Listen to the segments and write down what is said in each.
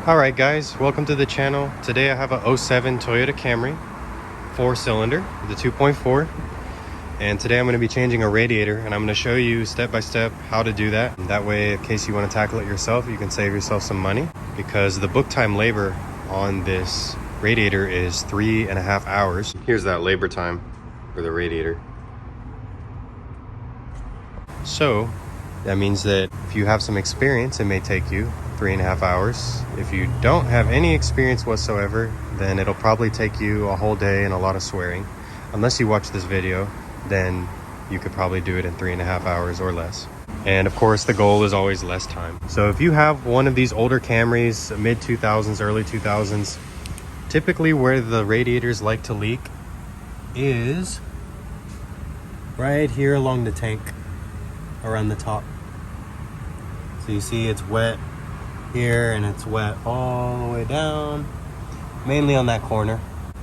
Alright guys, welcome to the channel. Today I have a 07 Toyota Camry 4-cylinder with a 2.4, and today I'm going to be changing a radiator, and I'm going to show you step by step how to do that. That way, in case you want to tackle it yourself, you can save yourself some money, because the book time labor on this radiator is 3.5 hours. Here's that labor time for the radiator. So that means that if you have some experience, it may take you 3.5 hours. If you don't have any experience whatsoever, then it'll probably take you a whole day and a lot of swearing. Unless you watch this video, then you could probably do it in 3.5 hours or less. And of course, the goal is always less time. So if you have one of these older Camrys, mid 2000s, early 2000s, typically where the radiators like to leak is right here along the tank, around the top. So you see it's wet here and it's wet all the way down, mainly on that corner,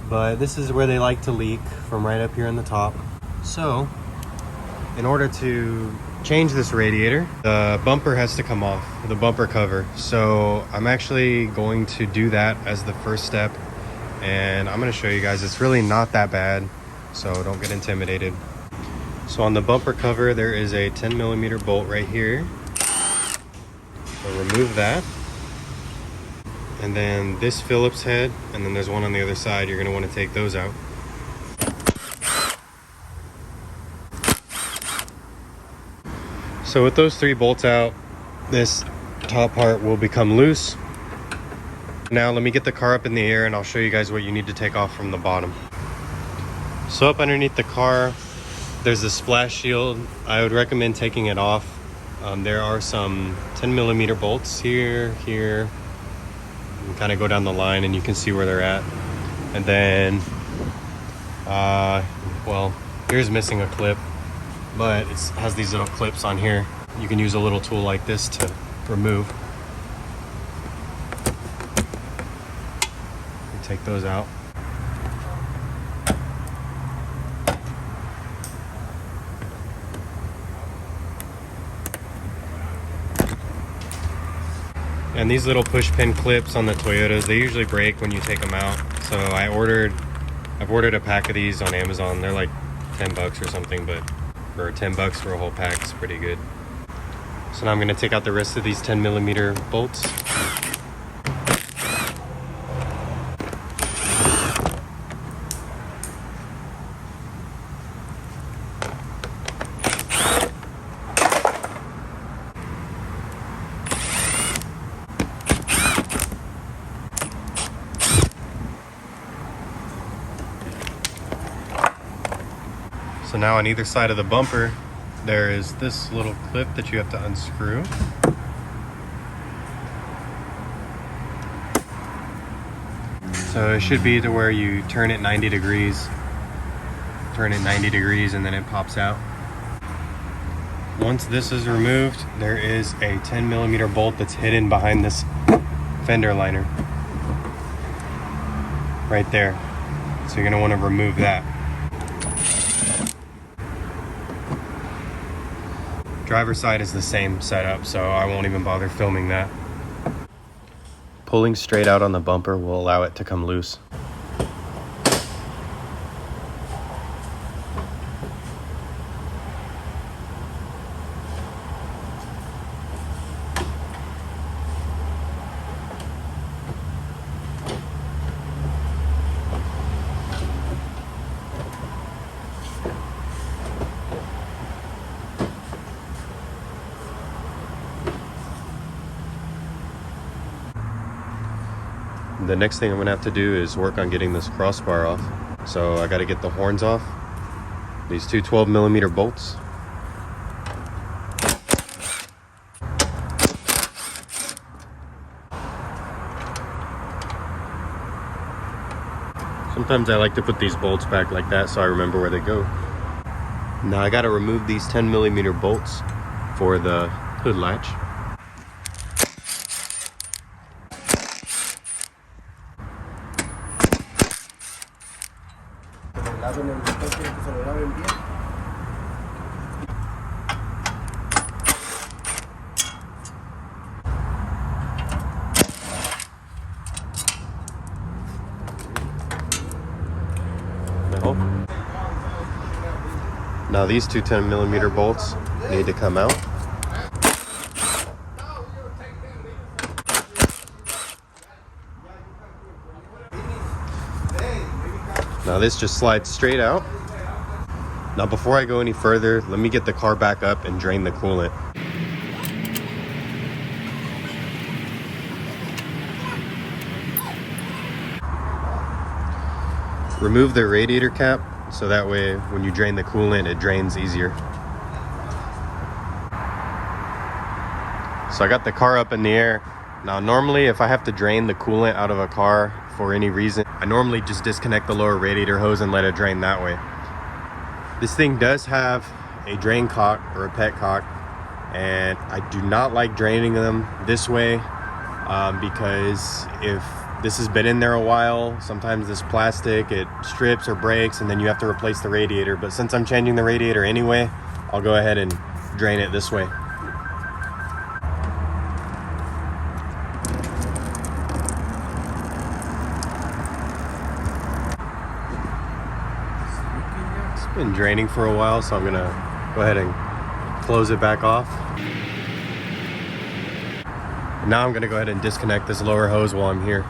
but this is where they like to leak, from right up here on the top. So in order to change this radiator, the bumper has to come off, the bumper cover. So I'm actually going to do that as the first step, and I'm going to show you guys. It's really not that bad, so don't get intimidated. So on the bumper cover, there is a 10mm bolt right here. So remove that. And then this Phillips head, and then there's one on the other side. You're going to want to take those out. So with those 3 bolts out, this top part will become loose. Now let me get the car up in the air and I'll show you guys what you need to take off from the bottom. So up underneath the car, there's a splash shield. I would recommend taking it off. There are some 10mm bolts here. You kind of go down the line and you can see where they're at. And then, well, here's missing a clip, but it has these little clips on here. You can use a little tool like this to remove. You take those out. And these little push pin clips on the Toyotas, they usually break when you take them out. So I've ordered a pack of these on Amazon. They're like 10 bucks or something, but for 10 bucks for a whole pack, it's pretty good. So now I'm gonna take out the rest of these 10mm bolts. So now on either side of the bumper, there is this little clip that you have to unscrew. So it should be to where you turn it 90 degrees. Turn it 90 degrees and then it pops out. Once this is removed, there is a 10mm bolt that's hidden behind this fender liner. Right there. So you're gonna wanna remove that. Driver's side is the same setup, so I won't even bother filming that. Pulling straight out on the bumper will allow it to come loose. The next thing I'm gonna have to do is work on getting this crossbar off. So I gotta get the horns off. These two 12mm bolts. Sometimes I like to put these bolts back like that so I remember where they go. Now I gotta remove these 10mm bolts for the hood latch. Now these two 10mm bolts need to come out. Now this just slides straight out. Now before I go any further, let me get the car back up and drain the coolant. Remove the radiator cap so that way when you drain the coolant, it drains easier. So I got the car up in the air. Now normally if I have to drain the coolant out of a car for any reason, I normally just disconnect the lower radiator hose and let it drain that way. This thing does have a drain cock or a pet cock, and I do not like draining them this way because if this has been in there a while, sometimes this plastic, it strips or breaks and then you have to replace the radiator. But since I'm changing the radiator anyway, I'll go ahead and drain it this way. It's been draining for a while, so I'm gonna go ahead and close it back off. And now I'm gonna go ahead and disconnect this lower hose while I'm here.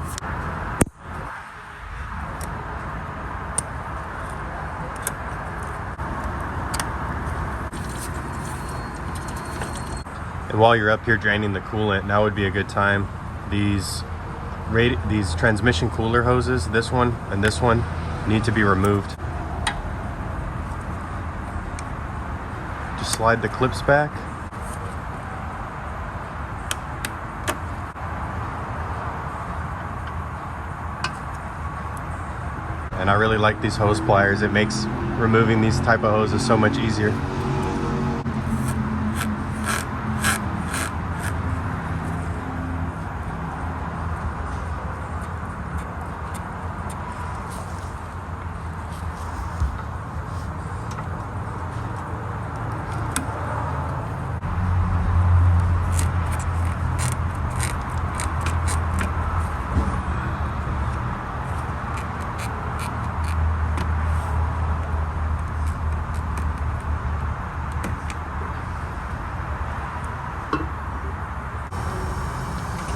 And while you're up here draining the coolant, now would be a good time. These transmission cooler hoses, this one and this one, need to be removed. Just slide the clips back. And I really like these hose pliers. It makes removing these type of hoses so much easier.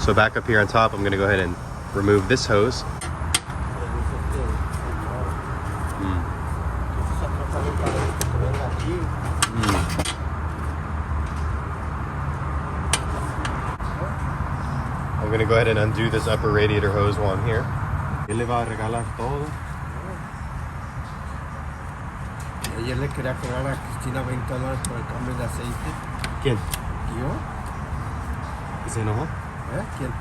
So back up here on top, I'm going to go ahead and remove this hose. I'm going to go ahead and undo this upper radiator hose while I'm here. ¿Qué le va a regalar todo? Ayer le quería cobrar a Cristina $20 por el cambio de aceite. ¿Quién? ¿Yo? ¿Y se enojó? ¿Quién?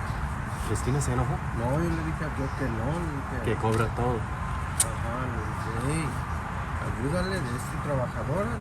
¿Cristina se enojó? No, yo le dije yo que no. Que cobra todo. Ajá, le dije, hey, ayúdale de esta trabajadora.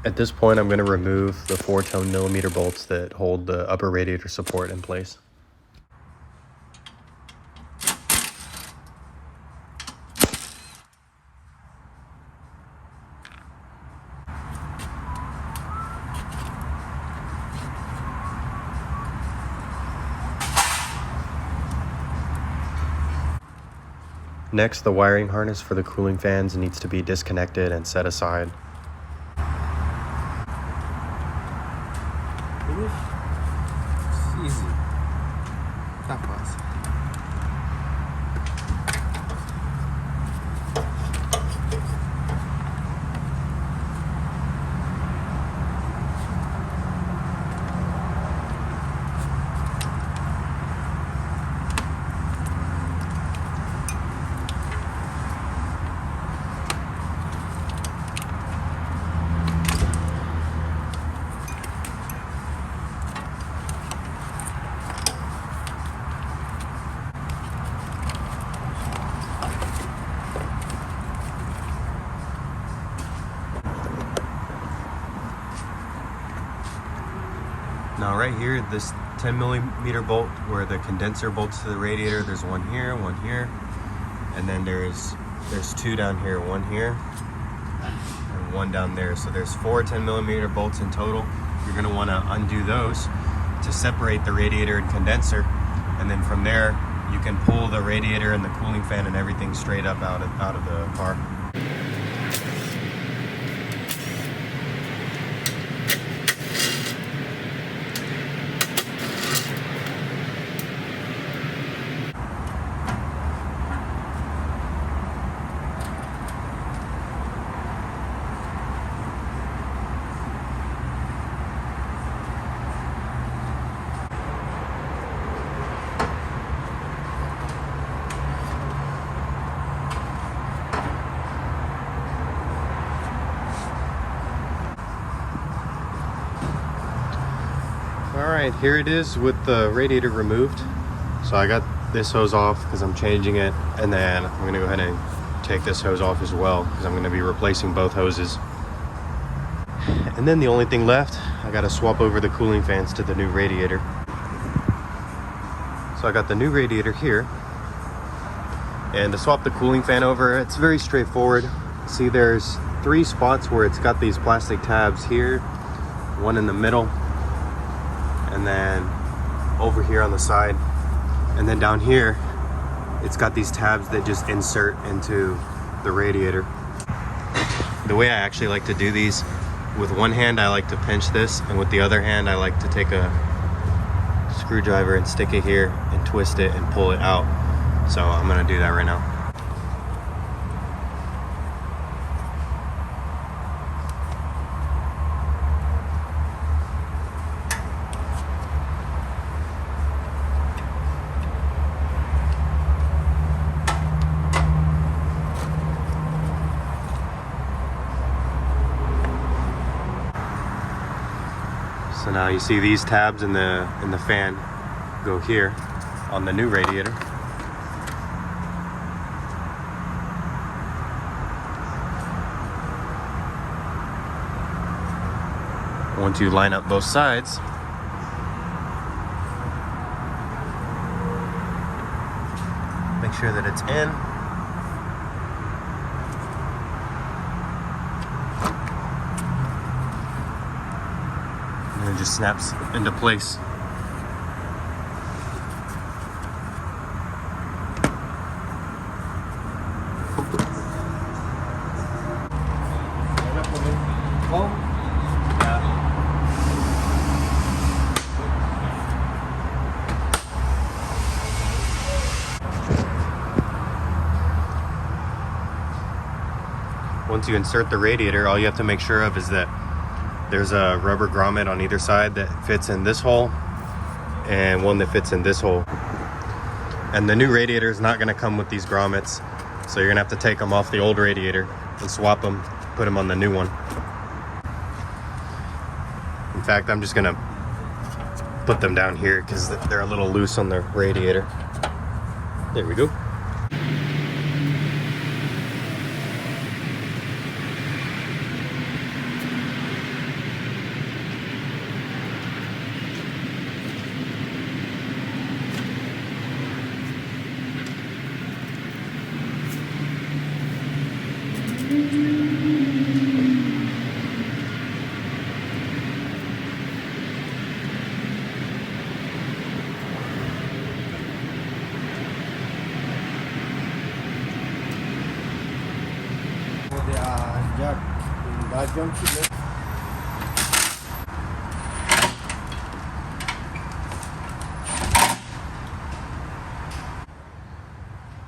At this point, I'm going to remove the 4-10mm bolts that hold the upper radiator support in place. Next, the wiring harness for the cooling fans needs to be disconnected and set aside. It's easy. Está fácil. Now right here, this 10 millimeter bolt where the condenser bolts to the radiator, there's one here, and then there's two down here, one here and one down there. So there's 4 10 millimeter bolts in total. You're gonna wanna undo those to separate the radiator and condenser, and then from there you can pull the radiator and the cooling fan and everything straight up out of the car. Alright, here it is with the radiator removed. So I got this hose off because I'm changing it, and then I'm going to go ahead and take this hose off as well because I'm going to be replacing both hoses. And then the only thing left, I got to swap over the cooling fans to the new radiator. So I got the new radiator here, and to swap the cooling fan over, it's very straightforward. See, there's 3 spots where it's got these plastic tabs here, one in the middle, and then over here on the side, and then down here it's got these tabs that just insert into the radiator. The way I actually like to do these, with one hand I like to pinch this, and with the other hand I like to take a screwdriver and stick it here and twist it and pull it out. So I'm gonna do that right now. So now you see these tabs in the fan go here on the new radiator. Once you line up both sides, make sure that it's in. And it just snaps into place. Once you insert the radiator, all you have to make sure of is that there's a rubber grommet on either side that fits in this hole and one that fits in this hole. And the new radiator is not going to come with these grommets, so you're going to have to take them off the old radiator and swap them, put them on the new one. In fact, I'm just going to put them down here because they're a little loose on the radiator. There we go.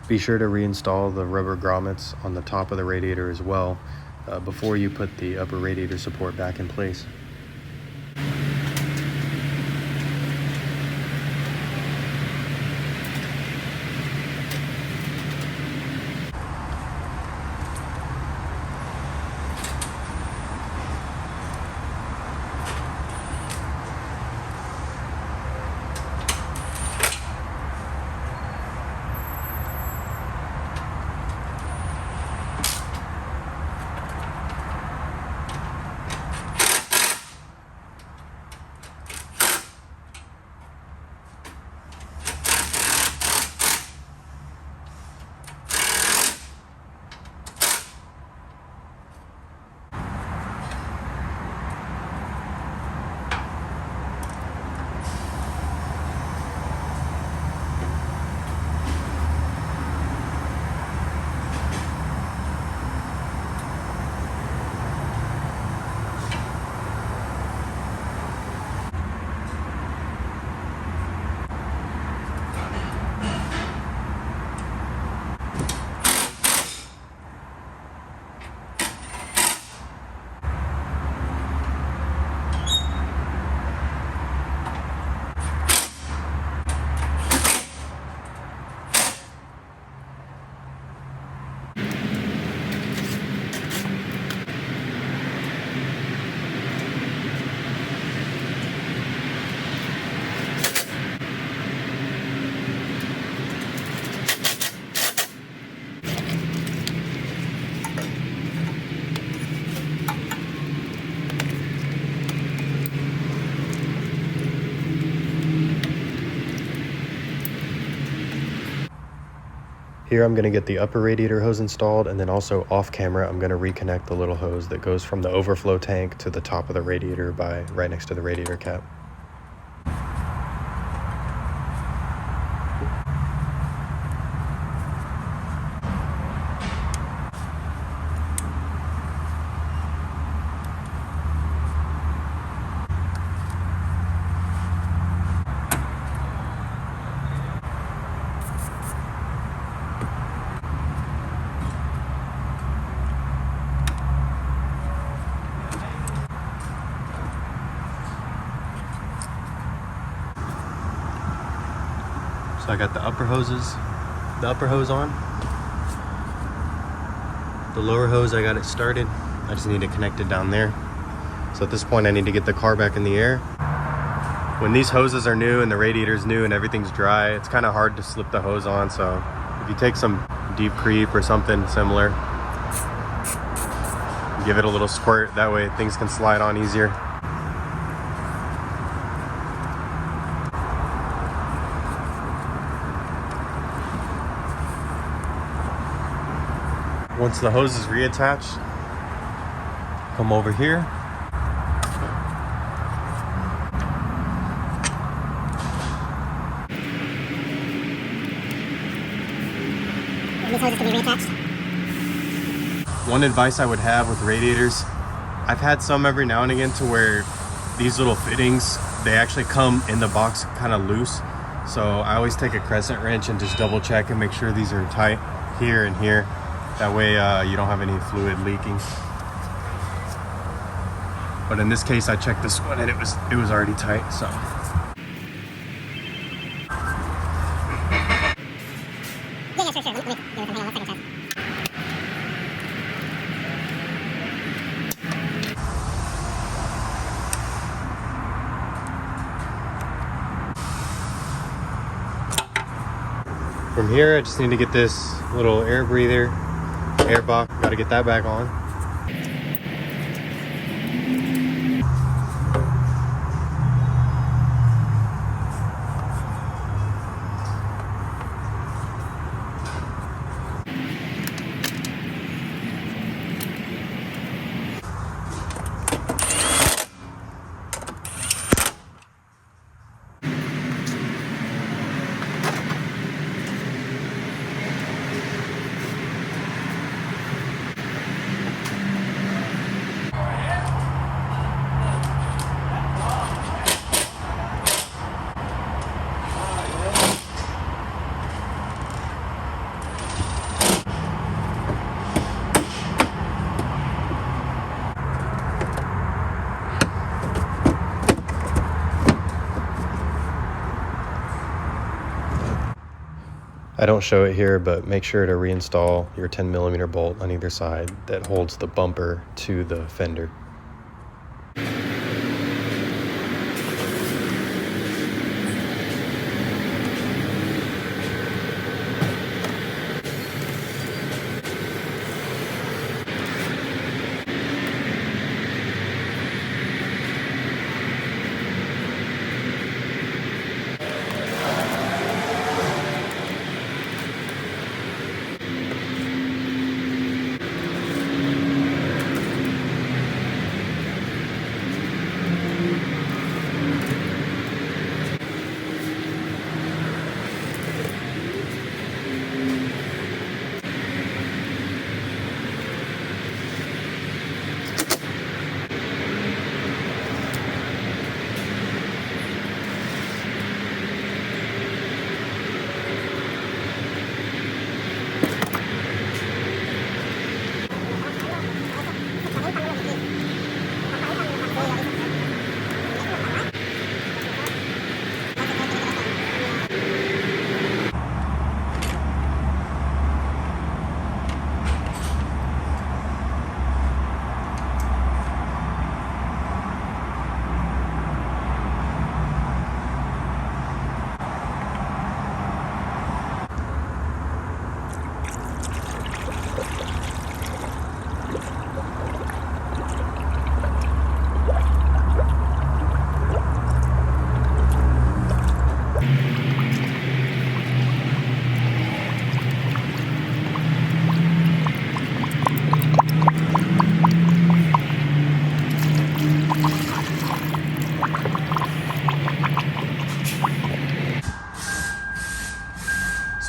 Be sure to reinstall the rubber grommets on the top of the radiator as well before you put the upper radiator support back in place. Here I'm going to get the upper radiator hose installed, and then also off camera I'm going to reconnect the little hose that goes from the overflow tank to the top of the radiator by right next to the radiator cap. So I got the upper hose on. The lower hose, I got it started. I just need to connect it down there. So at this point I need to get the car back in the air. When these hoses are new and the radiator's new and everything's dry, it's kind of hard to slip the hose on. So if you take some deep creep or something similar, give it a little squirt, that way things can slide on easier. Once the hose is reattached, come over here. And these hoses can be reattached. One advice I would have with radiators, I've had some every now and again to where these little fittings, they actually come in the box kind of loose. So I always take a crescent wrench and just double check and make sure these are tight here and here. That way you don't have any fluid leaking. But in this case, I checked this one and it was already tight, so. Yeah, sure. Let me give it some hang on 1 second, Chad. From here, I just need to get this little air breather, air box, got to get that back on. I don't show it here, but make sure to reinstall your 10mm bolt on either side that holds the bumper to the fender.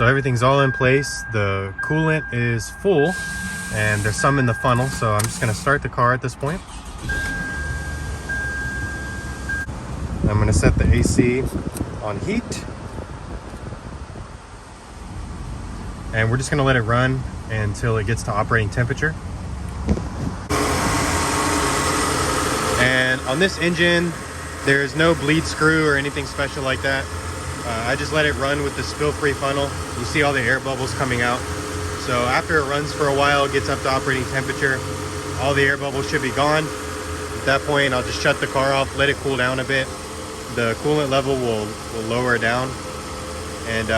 So everything's all in place. The coolant is full and there's some in the funnel. So I'm just gonna start the car at this point. I'm gonna set the AC on heat. And we're just gonna let it run until it gets to operating temperature. And on this engine, there's no bleed screw or anything special like that. I just let it run with the spill-free funnel. You see all the air bubbles coming out. So after it runs for a while, it gets up to operating temperature, all the air bubbles should be gone. At that point, I'll just shut the car off, let it cool down a bit. The coolant level will lower down. And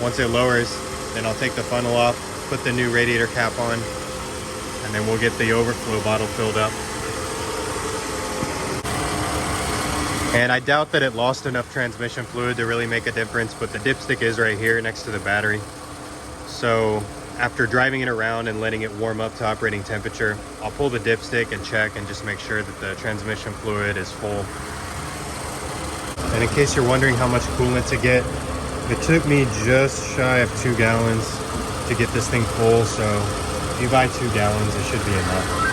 once it lowers, then I'll take the funnel off, put the new radiator cap on, and then we'll get the overflow bottle filled up. And I doubt that it lost enough transmission fluid to really make a difference, but the dipstick is right here next to the battery. So after driving it around and letting it warm up to operating temperature, I'll pull the dipstick and check and just make sure that the transmission fluid is full. And in case you're wondering how much coolant to get, it took me just shy of 2 gallons to get this thing full. So if you buy 2 gallons, it should be enough.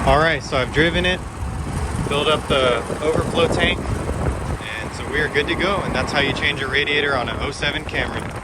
Alright, so I've driven it, filled up the overflow tank, and so we are good to go. And that's how you change a radiator on an 07 Camry.